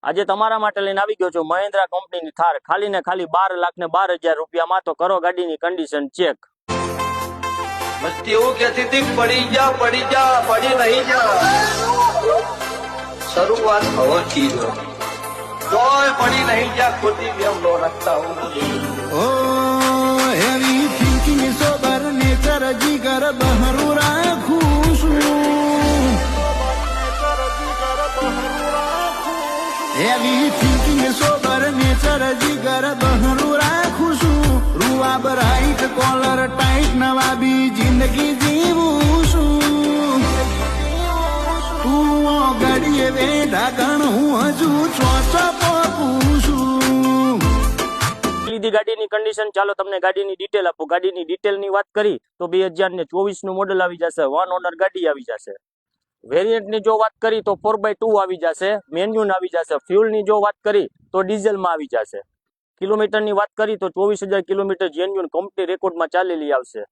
આજે તમારા માટે લઈને આવી ગયો છું મહિન્દ્રા કંપનીની થાર, ખાલી ને ખાલી 12,12,000 રૂપિયામાં। તો કરો ગાડીની કન્ડિશન ચેક। બસ્તી એવું કહેતી હતી પડી જા પડી નહીં જા, શરૂઆત હવાથી જોય પડી નહીં જા, ખોટી બેમ નો રખતા હું હેવી થિંકિંગ સોબર નેચર જીગર બહરું રાખું છું, હેવી થિંકિંગ સોબર નેચર જીગર બહરું રાખું છું, રૂઆબ રાઈટ કોલર ટાઈટ નવાબી જિંદગી જીવું છું, તું ગડીએ બેઠા ગણ હું હજુ ચોચા પોકું છું। લીધી ગાડીની કન્ડિશન, ચાલો તમને ગાડીની ડિટેલ આપો। ગાડીની ડિટેલની વાત કરી તો 2024 નું મોડેલ આવી જશે, 1 ઓનર ગાડી આવી જશે। વેરિયન્ટની જો વાત કરી તો 4x2 આવી જશે, મેન્યુઅલ આવી જશે। ફ્યુલની જો વાત કરી તો ડીઝલમાં આવી જશે। કિલોમીટરની વાત કરી તો 24,000 કિલોમીટર જેન્યુઅલ કંપની રેકોર્ડમાં ચાલેલી આવશે।